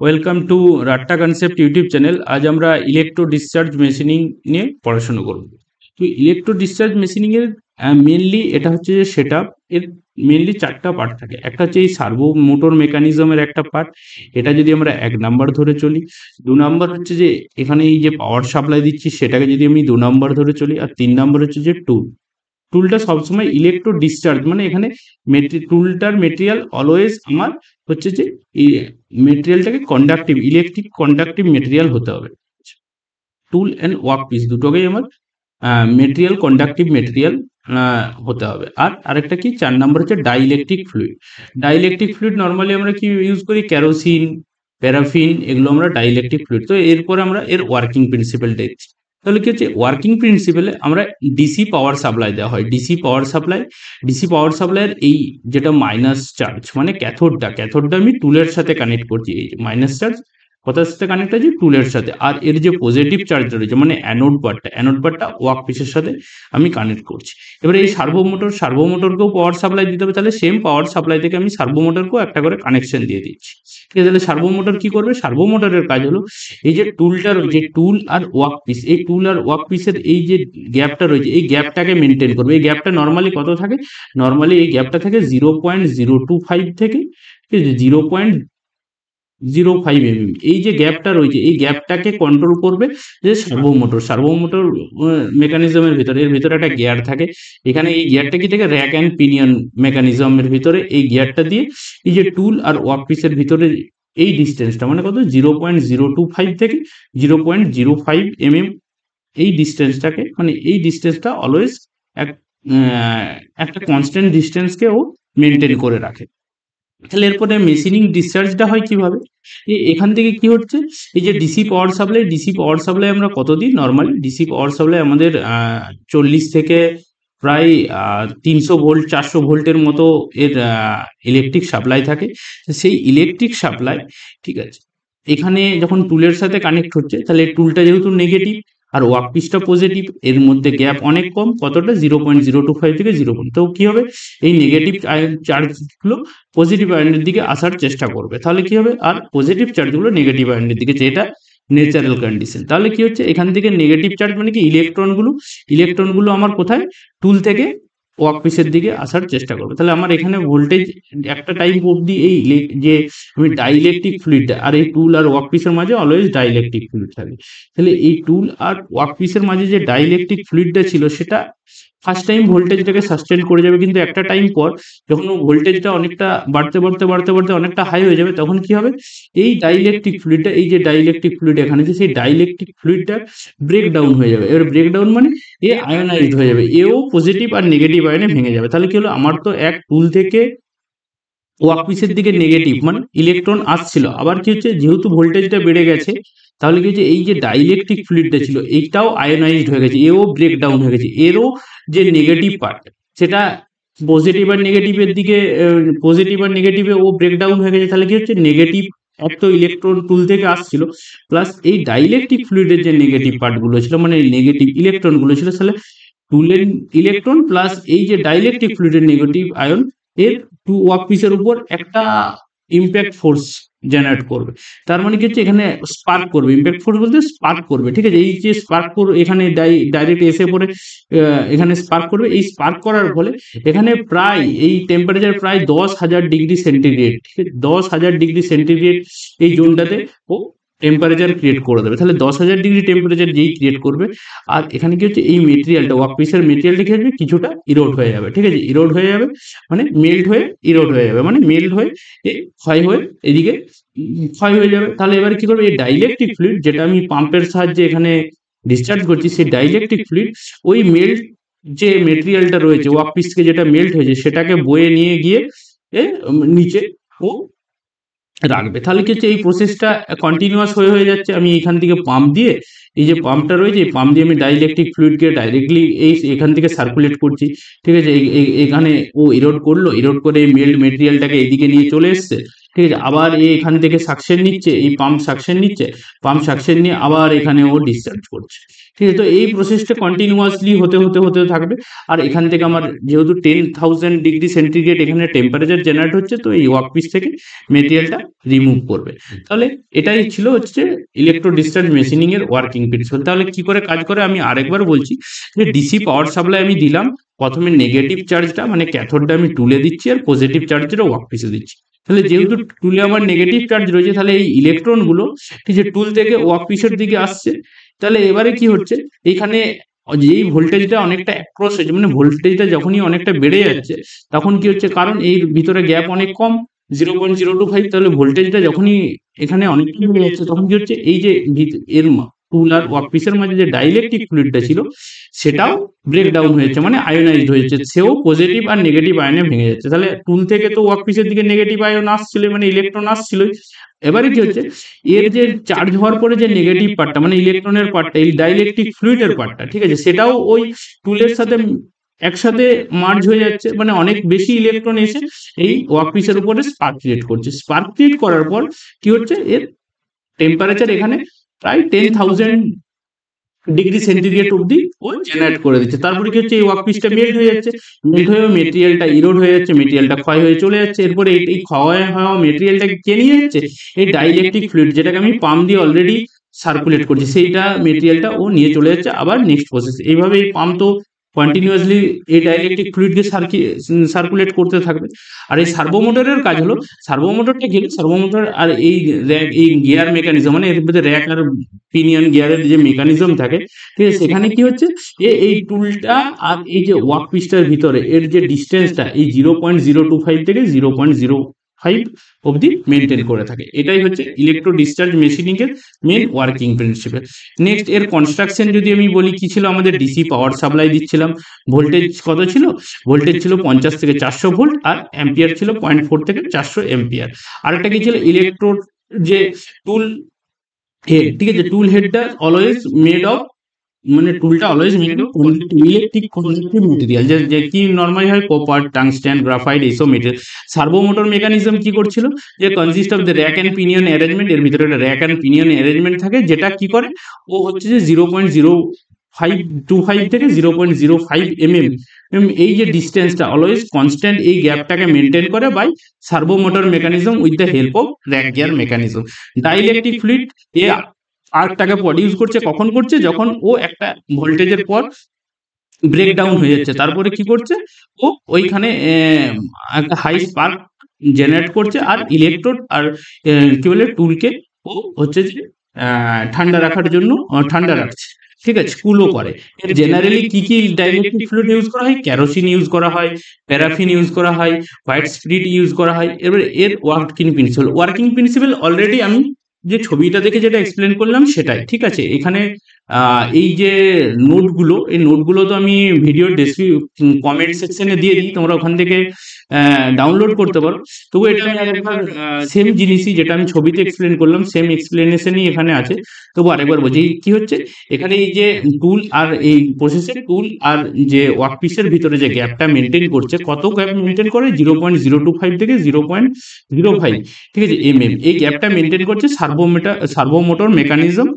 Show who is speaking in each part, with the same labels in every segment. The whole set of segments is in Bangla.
Speaker 1: Welcome to Ratta concept YouTube channel. আজ আমরা ইলেকট্রো ডিসচার্জ মেশিনিং নিয়ে পড়াশোনা করব। তো ইলেকট্রো ডিসচার্জ মেশিনিং এর মেনলি এটা হচ্ছে যে সেট আপ। এর মেনলি চারটা পার্ট থাকে। একটা হচ্ছে এই সার্ভো মোটর মেকানিজমের একটা পার্ট, এটা যদি আমরা 1 নাম্বার ধরে চলি। 2 নাম্বার হচ্ছে যে এখানে এই যে পাওয়ার সাপ্লাই দিচ্ছি সেটাকে যদি আমি 2 নাম্বার ধরে চলি। আর 3 নাম্বার হচ্ছে যে টুলটা সবসময় ইলেকট্রো ডিসচার্জ, মানে এখানে টুলটার মেটেরিয়াল অলওয়েজ আমার হচ্ছে যে এই মেটেরিয়ালটাকে কন্ডাক্টিভ, ইলেকট্রিক কন্ডাক্টিভ মেটেরিয়াল হতে হবে। টুল অ্যান্ড ওয়ার্ক পিস দুটোকেই আমার মেটেরিয়াল কন্ডাক্টিভ মেটেরিয়াল হতে হবে। আর আরেকটা কি 4 নাম্বার হচ্ছে dielectric fluid. Dielectric fluid normally আমরা কি ইউজ করি, ক্যারোসিন, প্যারাফিন, এগুলো আমরা ডাইইলেকট্রিক ফ্লুইড। তো এরপরে আমরা এর ওয়ার্কিং প্রিন্সিপাল দেখছি। তাহলে কি হচ্ছে, ওয়ার্কিং প্রিন্সিপালে আমরা ডিসি পাওয়ার সাপ্লাই দেওয়া হয়। ডিসি পাওয়ার সাপ্লাইয়ের এই যেটা মাইনাস চার্জ, মানে ক্যাথোডটা আমি টুলের সাথে কানেক্ট করছি। এই যে মাইনাস চার্জ কোথার সাথে কানেক্ট আছে, টুলের সাথে। আর এর যে পজিটিভ চার্জটা রয়েছে মানে অ্যানোড পার্টটা ওয়ার্ক পিসের সাথে আমি কানেক্ট করছি। এবারে এই সার্ভো মোটরকেও পাওয়ার সাপ্লাই দিতে হবে, তাহলে সেম পাওয়ার সাপ্লাই থেকে আমি সার্ভো মোটরকেও একটা করে কানেকশন দিয়ে দিচ্ছি। ঠিক আছে, তাহলে সার্ভো মোটর কি করবে, সার্ভো মোটরের কাজ হলো এই যে টুলটা রয়েছে, টুল আর ওয়ার্ক পিস, এই টুল আর ওয়ার্ক পিসের এই যে গ্যাপটা রয়েছে এই গ্যাপটাকে মেনটেন করবে। এই গ্যাপটা নর্মালি কত থাকে, নর্মালি এই গ্যাপটা থাকে 0.025 থেকে 0.05 mm। এই যে গ্যাপটা রয়েছে এই গ্যাপটাকে কন্ট্রোল করবে যে সার্ভো মোটর মেকানিজমের ভিতরে, এর ভিতরে একটা গিয়ার থাকে। এখানে এই গিয়ারটা কি থাকে, র্যাক অ্যান্ড পিনিয়ন মেকানিজমের ভিতরে এই গিয়ারটা দিয়ে এই যে টুল আর ওয়ার্ক পিসের ভিতরে এই ডিস্টেন্সটা মানে কত, 0.025 থেকে 0.05 mm, এই ডিস্টেন্সটাকে মানে এই ডিস্টেন্সটা অলওয়েজ একটা কনস্ট্যান্ট ডিস্টেন্সকে ও মেনটেন করে রাখে। তাহলে এরপরে মেশিনিং ডিসচার্জটা হয় কিভাবে, এখান থেকে কি হচ্ছে, এই যে ডিসি পাওয়ার সাপ্লাই আমরা কত দিই, নর্মালি ডিসি পাওয়ার সাপ্লাই আমাদের 40 থেকে প্রায় 300 ভোল্ট 400 ভোল্টের মতো এর ইলেকট্রিক সাপ্লাই থাকে। সেই ইলেকট্রিক সাপ্লাই, ঠিক আছে, এখানে যখন টুলের সাথে কানেক্ট হচ্ছে তাহলে টুলটা যেহেতু নেগেটিভ আর ওয়ার্ক পিসটা পজিটিভ, এর মধ্যে গ্যাপ অনেক কম, কতটা 0.025 থেকে 0, তো কি হবে, এই নেগেটিভ চার্জগুলো পজিটিভ আয়নের দিকে আসার চেষ্টা করবে। তাহলে কি হবে, আর পজিটিভ চার্জগুলো নেগেটিভ আয়নের দিকে, যেটা ন্যাচারাল কন্ডিশন। তাহলে কি হচ্ছে, এখান থেকে নেগেটিভ চার্জ মানে কি ইলেকট্রনগুলো আমার কোথায়, টুল থেকে ওয়ার্ক পিসের দিকে আসার চেষ্টা করবে। তাহলে আমার এখানে ভোল্টেজ একটা টাইম অবধি এই যে আমি ডাইইলেকট্রিক ফ্লুইডটা আর এই টুল আর ওয়ার্ক পিসের মাঝে অলওয়েজ ডাইইলেকট্রিক ফ্লুইড থাকে। তাহলে এই টুল আর ওয়ার্ক পিসের মাঝে যে ডাইইলেকট্রিক ফ্লুইডটা ছিল সেটা ফার্স্ট টাইম ভোল্টেজটাকে সাস্টেন করে যাবে, কিন্তু একটা টাইম পর যখন ভোল্টেজটা অনেকটা বাড়তে অনেকটা হাই হয়ে যাবে, তখন কি হবে, এই ডাইইলেকট্রিক ফ্লুইডটা, এই যে ডাইইলেকট্রিক ফ্লুইড এখানে যে সেই ডাইইলেকট্রিক ফ্লুইডটা ব্রেক ডাউন হয়ে যাবে। এবার ব্রেক ডাউন মানে এ আয়োনাইজড হয়ে যাবে, এও পজিটিভ আর নেগেটিভ আয়নে ভেঙে যাবে। তাহলে কি হলো, আমার তো এক টুল থেকে ওয়ার্কপিসের দিকে নেগেটিভ মানে ইলেকট্রন আসছিল, আবার কি হচ্ছে, যেহেতু ভোল্টেজটা বেড়ে গেছে তাহলে কি হচ্ছে, এই যে ডাইইলেকট্রিক ফ্লুইডটা ছিল এইটাও আয়োনাইজড হয়ে গেছে, এও ব্রেক ডাউন হয়ে গেছে। এরও যে নেগেটিভ পার্ট সেটা পজিটিভ আর নেগেটিভে ও ব্রেক ডাউন হয়ে গেছে। তাহলে কি হচ্ছে, নেগেটিভ এত ইলেকট্রন টুল থেকে আসছিল, প্লাস এই ডাইইলেকট্রিক ফ্লুইডের যে নেগেটিভ পার্টগুলো ছিল মানে নেগেটিভ ইলেকট্রনগুলো ছিল, তাহলে টুলের ইলেকট্রন প্লাস এই যে ডাইইলেকট্রিক ফ্লুইডের নেগেটিভ আয়ন এর টু ওয়ার্ক পিসের উপর একটা ইম্প্যাক্ট ফোর্স জেনারেট করবে। তার মানে কি হচ্ছে, এখানে স্পার্ক করবে, ইম্প্যাক্ট ফোর্স বলতে স্পার্ক করবে। ঠিক আছে, এই যে স্পার্ক করবে এখানে ডাইরেক্ট এসে পড়ে এখানে স্পার্ক করবে। এই স্পার্ক করার ফলে এখানে প্রায় এই টেম্পারেচার প্রায় 10,000 ডিগ্রি সেন্টিগ্রেড, ঠিক আছে, 10,000 ডিগ্রি সেন্টিগ্রেড এই জোনটাতে ও টেম্পারেচার ক্রিয়েট করে দেবে। তাহলে 10,000 ডিগ্রি টেম্পারেচার যেই ক্রিয়েট করবে, আর এখানে কি হচ্ছে, এই মেটেরিয়ালটা ওয়ার্ক পিসের মেটেরিয়ালটা কি হবে, কিছুটা ইরোড হয়ে যাবে। ঠিক আছে, ইরোড হয়ে যাবে মানে মেল্ট হয়ে ইরোড হয়ে যাবে, মানে মেল্ট হয়ে ক্ষয় হয়ে এদিকে ক্ষয় হয়ে যাবে। তাহলে এবার কি করবে, এই ডাইইলেকট্রিক ফ্লুইড যেটা আমি পাম্পের সাহায্যে এখানে ডিসচার্জ করছি, সেই ডাইইলেকট্রিক ফ্লুইড ওই মেল্ট যে মেটেরিয়ালটা রয়েছে ওয়ার্ক পিস থেকে যেটা মেল্ট হয়েছে সেটাকে বয়ে নিয়ে গিয়ে নিচে ও রাখবে। তাহলে কি হচ্ছে, এই প্রসেসটা কন্টিনিউয়াস হয়ে যাচ্ছে। আমি এখান থেকে পাম্প দিয়ে, এই যে পাম্পটা রয়েছে এই পাম্প দিয়ে আমি ডাইইলেকট্রিক ফ্লুইডকে ডাইরেক্টলি এখান থেকে সার্কুলেট করছি। ঠিক আছে, এখানে ও ইরোড করে এই মেল্ট মেটেরিয়ালটাকে এদিকে নিয়ে চলে এসছে, ঠিক আছে, আবার এখান থেকে সাকশন নিচ্ছে, এই পাম্প সাকশন নিচ্ছে, পাম্প সাকশন নিয়ে আবার এখানে ও ডিসচার্জ করছে। ঠিক আছে, তো এই প্রসেসটা কন্টিনিউয়াসলি হতে হতে হতে থাকবে। আর এখান থেকে আমার যেহেতু 10,000 ডিগ্রি সেন্টিগ্রেড এখানে টেম্পারেচার জেনারেট হচ্ছে, তো এই ওয়ার্কপিস থেকে মেটেরিয়ালটা রিমুভ করবে। তাহলে এটাই ছিল হচ্ছে ইলেকট্রো ডিসচার্জ মেশিনিং এর ওয়ার্কিং প্রিন্সিপাল। তাহলে কি করে কাজ করে আমি আরেকবার বলছি, যে ডিসি পাওয়ার সাপ্লাই আমি দিলাম, প্রথমে নেগেটিভ চার্জটা মানে ক্যাথোডটা আমি টুলে দিচ্ছি, আর পজিটিভ চার্জটা ওয়ার্কপিসে দিচ্ছি। তাহলে যেহেতু টুলে আমার নেগেটিভ চার্জ রয়েছে, তাহলে এই ইলেকট্রন গুলো ঠিক আছে টুল থেকে ওয়ার্কপিসের দিকে আসছে। তাহলে এবারে কি হচ্ছে, এইখানে যেই ভোল্টেজটা অনেকটা অ্যাক্রস হয়েছে, মানে ভোল্টেজটা যখনই অনেকটা বেড়ে যাচ্ছে, তখন কি হচ্ছে, কারণ এর ভিতরে গ্যাপ অনেক কম 0.025, তাহলে ভোল্টেজটা যখনই এখানে অনেকটা বেড়ে যাচ্ছে, তখন কি হচ্ছে, এই যে এর টুল আর ওয়ার্কপিসের মাঝে যে ডাইইলেকট্রিক ফ্লুইডটা ছিল, সেটাও ব্রেকডাউন হয়েছে, মানে আয়োনাইজড হয়েছে, সেও পজিটিভ আর নেগেটিভ আয়নে ভেঙে যাচ্ছে। তাহলে টুল থেকে তো ওয়ার্কপিসের দিকে নেগেটিভ আয়ন আসছিল, মানে ইলেকট্রন আসছিলই। এবারে কি হচ্ছে, এর যে চার্জ হওয়ার পরে যে নেগেটিভ পার্টটা মানে ইলেকট্রনের পার্টটা, এই ডাইইলেকট্রিক ফ্লুইডের পার্টটা, ঠিক আছে, সেটাও ওই টুলের সাথে একসাথে মার্জ হয়ে যাচ্ছে, মানে অনেক বেশি ইলেকট্রন এসে এই ওয়ার্কপিসের উপরে স্পার্ক ক্রিয়েট করছে। স্পার্ক ক্রিয়েট করার পর কি হচ্ছে, এর টেম্পারেচার এখানে প্রায় 10,000 ডিগ্রি সেন্টিগ্রেড অব্দি ও জেনারেট করে দিচ্ছে। তারপরে কি হচ্ছে, এই ওয়ার্কপিসটা মেল্ট হয়ে যাচ্ছে, মেল্ট হয়ে মেটেরিয়ালটা ইরোড হয়ে যাচ্ছে, মেটেরিয়ালটা ক্ষয় হয়ে চলে যাচ্ছে। এরপরে এই ক্ষয় হওয়া মেটেরিয়ালটাকে কে নিয়ে যাচ্ছে, এই ডাইইলেকট্রিক ফ্লুইড, যেটাকে আমি পাম্প দিয়ে অলরেডি সার্কুলেট করছি, সেইটা মেটেরিয়ালটা ও নিয়ে চলে যাচ্ছে আবার নেক্সট প্রসেস। এইভাবে এই পাম্প তো কন্টিনিউয়াসলি এই ডাইইলেকট্রিক ফ্লুইডকে সার্কুলেট করতে থাকবে। আর এই সার্ভো মোটরের কাজ হলো, সার্ভো মোটরটা কি, সার্ভো মোটর আর এই র্যাক, এই গিয়ার মেকানিজম, মানে এর মধ্যে র্যাক আর পিনিয়ন গিয়ারের যে মেকানিজম থাকে, ঠিক আছে, সেখানে কি হচ্ছে, এই টুলটা আর এই যে ওয়ার্কপিসটার ভিতরে এর যে ডিস্টেন্সটা, এই 0.025 থেকে 0.05 অবধি মেনটেন করে থাকে। এটাই হচ্ছে ইলেকট্রো ডিসচার্জ মেশিনিং এর মেন ওয়ার্কিং প্রিন্সিপাল। নেক্সট, এর কনস্ট্রাকশন যদি আমি বলি, কি ছিল, আমাদের ডিসি পাওয়ার সাপ্লাই দিচ্ছিলাম, ভোল্টেজ কত ছিল, ভোল্টেজ ছিল 50 থেকে 400 ভোল্ট, আর অ্যাম্পিয়ার ছিল 0.4 থেকে 400 অ্যাম্পিয়ার। আরেকটা কি ছিল, ইলেকট্রো যে টুল হেড, ঠিক আছে, টুল হেডটা অলওয়েজ মেড অফ, মানে টুলটা always made of electric conductive material, যে কি নরমালি হয় কপার, টাংস্টেন, গ্রাফাইট, এইসব মেটেরিয়াল। সার্ভো মোটর মেকানিজম কি করছিল, যে consist of the rack and pinion arrangement, এর ভিতরে একটা র্যাক অ্যান্ড পিনিয়ন অ্যারেঞ্জমেন্ট থাকে, যেটা কি করে, ও হচ্ছে যে 0.0525 থেকে 0.05 এই যে ডিস্টেন্সটা অলওয়েজ কনস্ট্যান্ট, এই গ্যাপটাকে মেনটেন করে by servo motor mechanism with the help of rack gear mechanism. Dielectric fluid এ আর্কটাকে প্রডিউস করছে, কখন করছে, যখন ও একটা ভোল্টেজের পর ব্রেকডাউন হয়ে যাচ্ছে, তারপরে কি করছে, ও ওইখানে একটা হাই স্পার্ক জেনারেট করছে, আর ইলেকট্রোড আর কি বলে টুলকে ও হচ্ছে যে ঠান্ডা রাখার জন্য ঠান্ডা রাখছে, ঠিক আছে, কুলও করে। এর জেনারেলি কি কি ডাইইলেকট্রিক ফ্লুইড ইউজ করা হয়, কেরোসিন ইউজ করা হয়, প্যারাফিন ইউজ করা হয়, হোয়াইট স্পিরিট ইউজ করা হয়। এবারে এর ওয়ার্কিং প্রিন্সিপাল অলরেডি আমি যে ছবিটা দেখে যেটা এক্সপ্লেন করলাম সেটাই, ঠিক আছে। এখানে এই যে নোটগুলো, এই নোটগুলো তো আমি ভিডিও কমেন্ট সেকশনে দিয়ে দিই, তোমরা ওখান থেকে ডাউনলোড করতে পারো। তবু এটা আমি আরেকবার সেম জিনিসই যেটা আমি ছবিতে এক্সপ্লেন করলাম, সেম এক্সপ্লেনেশনই এখানে আছে। তবু আরেকবার বলছি, কি হচ্ছে এখানে, এই যে টুল আর এই প্রসেসের টুল আর যে ওয়ার্কপিসের ভিতরে যে গ্যাপটা মেনটেন করছে, কত গ্যাপ মেনটেন করে, 0.025 থেকে 0.05, ঠিক আছে, এই গ্যাপটা মেনটেন করছে সার্ভো মোটর মেকানিজম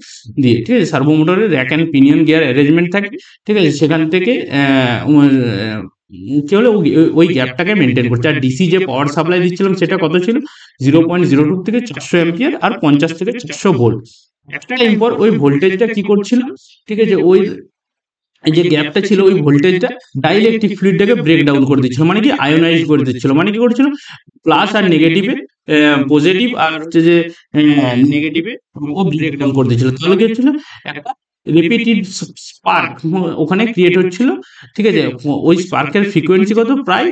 Speaker 1: দিয়ে, ঠিক আছে। সার্ভো মোটরের rack and pinion gear arrangement থাকে, ঠিক আছে, সেখান থেকে কি হলো, ওই গ্যাপটাকে মেনটেন করছে। আর ডিসি যে পাওয়ার সাপ্লাই দিচ্ছিলাম, সেটা কত ছিল, 0.02 থেকে 400 অ্যাম্পিয়ার আর 50 থেকে 400 ভোল্ট। একটা টাইম পর ওই ভোল্টেজটা কি করছিল, ঠিক আছে, ওই যে গ্যাপটা ছিল, ওই ভোল্টেজটা ডাইইলেকট্রিক ফ্লুইডটাকে ব্রেকডাউন করে দিচ্ছিল, মানে কি আয়োনাইজ করে দিচ্ছিল, মানে কি করছিল, প্লাস আর নেগেটিভে, পজিটিভ আর হচ্ছে যে নেগেটিভে ও ব্রেকডাউন করে দিচ্ছিল। তাহলে কি হচ্ছিল, একটা রিপিটেড স্পার্ক ওখানে ক্রিয়েট হচ্ছিল, ঠিক আছে। ওই স্পার্কের ফ্রিকোয়েন্সি কত, প্রায়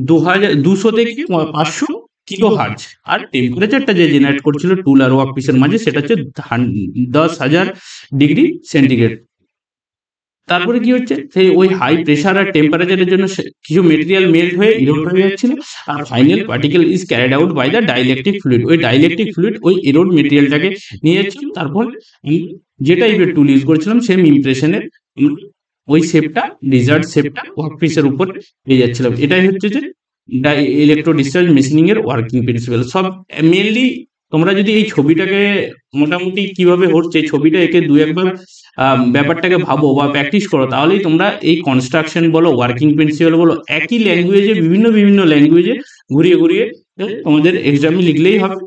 Speaker 1: 200 থেকে 500 কিলো হার্জ। আর টেম্পারেচারটা যে জেনারেট করছিল টুল আর ওয়ার্কপিসের মাঝে, সেটা হচ্ছে 10,000 ডিগ্রি সেন্টিগ্রেড। তারপরে কি হচ্ছে, সেই ওই হাই প্রেসার আর টেম্পারেচারের জন্য কিছু মেটেরিয়াল মেল্ট হয়ে ইরোড হয়ে যাচ্ছিল, আর final particle is carried out by the dielectric fluid. ওই ডাইইলেকট্রিক ফ্লুইড ওই ইরোড মেটেরিয়ালটাকে নিয়ে যাচ্ছিল। তারপর যে টাইপের টুল ইউজ করেছিলাম, সেম ইমপ্রেশনের ওই শেপটা, ডিজার্ট শেপটা ওয়ার্কপিসের উপর পেয়ে যাচ্ছিলাম। এটাই হচ্ছে যে ইলেকট্রো ডিসচার্জ মেশিনিং এর ওয়ার্কিং প্রিন্সিপাল সব মেনলি তোমরা যদি এই ছবিটাকে মোটামুটি কিভাবে হচ্ছে এই ছবিটা একে দু একবার ব্যাপারটাকে ভাবো বা প্র্যাকটিস করো, তাহলেই তোমরা এই কনস্ট্রাকশন বলো, ওয়ার্কিং প্রিন্সিপাল বলো, একই ল্যাঙ্গুয়েজে বিভিন্ন বিভিন্ন ল্যাঙ্গুয়েজে ঘুরিয়ে ঘুরিয়ে তোমাদের এক্সামে লিখলেই হবে।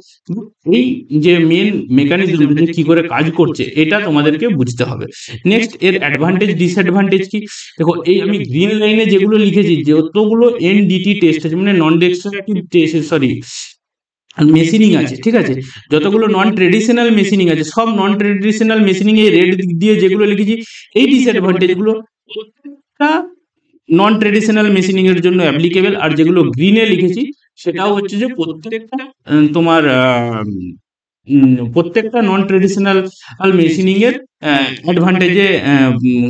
Speaker 1: এই যে মেন মেকানিজম কি করে কাজ করছে এটা তোমাদেরকে বুঝতে হবে। নেক্সট এর অ্যাডভান্টেজ ডিসঅ্যাডভান্টেজ কি, দেখো এই আমি গ্রিন লাইনে যেগুলো লিখেছি, যতগুলো এনডিটি টেস্ট আছে মানে নন ডিস্ট্রাকটিভ টেস্ট, সরি মেশিনিং আছে, ঠিক আছে, যতগুলো নন ট্রেডিশনাল মেশিনিং আছে সব নন ট্রেডিশনাল মেশিনিং এই রেড দিক দিয়ে যেগুলো লিখেছি এই ডিসঅ্যাডভান্টেজ গুলো প্রত্যেকটা নন ট্রেডিশনাল মেশিনিং এর জন্য অ্যাপ্লিকেবল। আর যেগুলো গ্রিনে লিখেছি সেটাও হচ্ছে যে প্রত্যেকটা তোমার প্রত্যেকটা নন ট্রেডিশনাল মেশিনিং এর অ্যাডভান্টেজে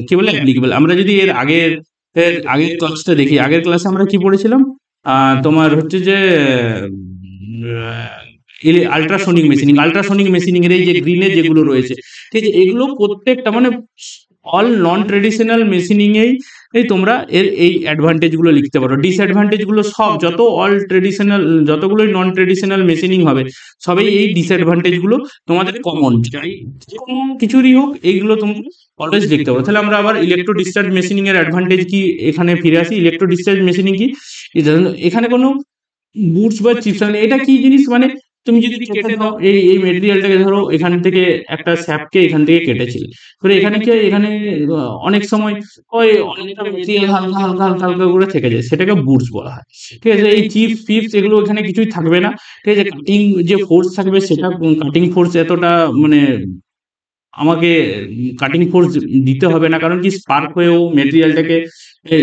Speaker 1: কি বলে অ্যাপ্লিকেবল। আমরা যদি আগের ক্লাসটা দেখি, আগের ক্লাসে আমরা কি পড়েছিলাম, তোমার হচ্ছে যে আল্ট্রাসোনিক মেশিনিং এর এই যে গ্রিনে যেগুলো রয়েছে, ঠিক আছে, এগুলো প্রত্যেকটা মানে অল নন ট্রেডিশনাল মেশিনিং এই তোমরা এর এই অ্যাডভান্টেজ গুলো লিখতে পারো। ডিসঅ্যাডভান্টেজ গুলো সব যত অল ট্রেডিশনাল যতগুলোই নন ট্রেডিশনাল মেশিনিং হবে সবাই এই ডিসঅ্যাডভান্টেজ গুলো তোমাদের কমন, চাই যে কোনো কিছুরই হোক এইগুলো তোমরা অলওয়েজ লিখতে পারো। তাহলে আমরা আবার ইলেকট্রো ডিসচার্জ মেশিনিং এর অ্যাডভান্টেজ কি এখানে ফিরে আসি। ইলেকট্রো ডিসচার্জ মেশিনিং কি, এখানে কোনো বুটস বা চিপস এটা কি জিনিস, মানে তুমি যদি কেটে দাও এই মেটেরিয়ালটাকে, ধরো এখান থেকে একটা স্যাপকে এখান থেকে কেটেছিলে, ধরো এখানে কি এখানে অনেক সময় ওই অনেকটা মেটেরিয়াল হালকা হালকা হালকা হালকা করে থেকে যায়, সেটাকে বুটস বলা হয়। ঠিক আছে, এই চিপস ফিপস এগুলো এখানে কিছুই থাকবে না, ঠিক আছে, কাটিং যে ফোর্স থাকবে সেটা কাটিং ফোর্স এতটা মানে আমাকে কাটিং ফোর্স দিতে হবে না, কারণ কি স্পার্ক হয়েও মেটেরিয়ালটাকে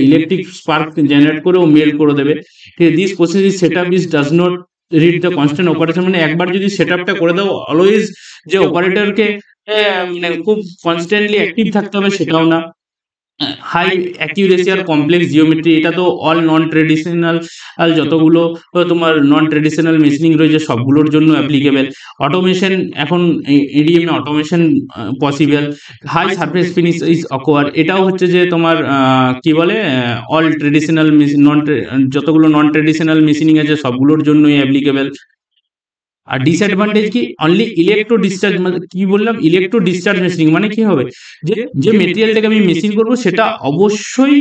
Speaker 1: ইলেকট্রিক স্পার্ক জেনারেট করেও মেল্ট করে দেবে। ঠিক আছে, this process is setup is does not read the constant operation, মানে একবার যদি সেটআপটা করে দাও অলওয়েজ যে অপারেটরকে মানে খুব কনস্ট্যান্টলি অ্যাক্টিভ থাকতে হবে সেটাও না। হাই অ্যাকিউরেসি আর কমপ্লেক্স জিওমেট্রি, এটা তো অল নন ট্রেডিশনাল যতগুলো তোমার নন ট্রেডিশনাল মেশিনিং রয়েছে সবগুলোর জন্য অ্যাপ্লিকেবল। অটোমেশন, এখন EDM automation possible. High surface finish is awkward, এটাও হচ্ছে যে তোমার কি বলে অল ট্রেডিশনাল যতগুলো নন ট্রেডিশনাল মেশিনিং আছে সবগুলোর জন্যই অ্যাপ্লিকেবল। আর ডিসঅ্যাডভান্টেজ কি, অনলি ইলেকট্রো ডিসচার্জ, মানে কি বললাম ইলেকট্রো ডিসচার্জ মেশিনিং, মানে কি হবে যে যে মেটেরিয়ালটাকে আমি মেশিন করব সেটা অবশ্যই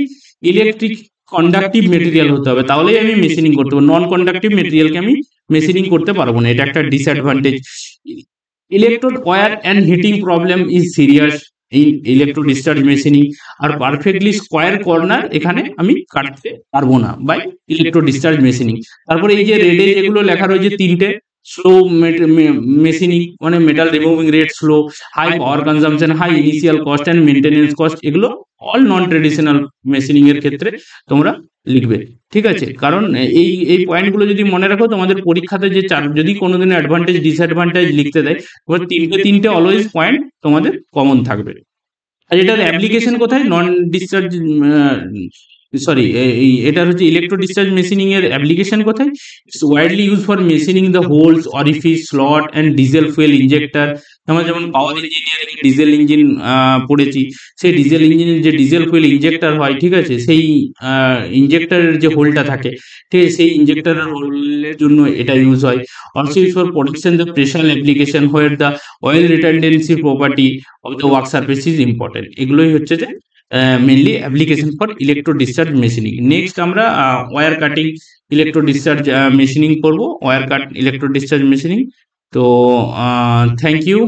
Speaker 1: ইলেকট্রিক কন্ডাক্টিভ মেটেরিয়াল হতে হবে, তাহলেই আমি মেশিনিং করতে পারবো। নন কন্ডাক্টিভ মেটেরিয়ালকে আমি মেশিনিং করতে পারবো না, এটা একটা disadvantage. Electrode wear and heating problem is serious এই ইলেকট্রো ডিসচার্জ মেশিনিং। আর পারফেক্টলি স্কোয়ার কর্নার এখানে আমি কাটতে পারবো না বাই ইলেকট্রো ডিসচার্জ মেশিনিং। তারপরে এই যে রেডে যেগুলো লেখা রয়েছে তিনটে, স্লো মেশিনিং মানে metal removing rate slow, high power consumption, high initial cost and maintenance cost, এগুলো অল নন ট্রেডিশনাল মেশিনিং এর ক্ষেত্রে তোমরা লিখবে। ঠিক আছে, কারণ এই পয়েন্টগুলো যদি মনে রাখো তোমাদের পরীক্ষাতে যে যদি কোনোদিন অ্যাডভান্টেজ ডিসঅ্যাডভান্টেজ লিখতে দেয় তোমার তিনটে অলওয়েজ পয়েন্ট তোমাদের কমন থাকবে। আর এটার অ্যাপ্লিকেশন কোথায়, নন ডিসচার্জ সরি এটার হচ্ছে ইলেকট্রো ডিসচার্জ মেশিনিং এর অ্যাপ্লিকেশন কোথায়, it's widely use for machining the holes orifice slot and diesel fuel injector. আমরা যেমন পাওয়ার ইঞ্জিনিয়ারিং ডিজেল ইঞ্জিন পড়েছি, সেই ডিজেল ইঞ্জিনের যে ডিজেল ফুয়েল ইঞ্জেক্টর হয়, ঠিক আছে, সেই ইঞ্জেক্টরের যে হোলটা থাকে, ঠিক আছে, সেই ইঞ্জেক্টরের হোলের জন্য এটা ইউজ হয়। Also use for protection the pressure application where the oil retardancy property of the work surface is important. এগুলোই হচ্ছে যে mainly application for electro discharge machining. Next আমরা wire cutting electro discharge machining করবো, wire cut electro discharge machining. তো থ্যাংক ইউ।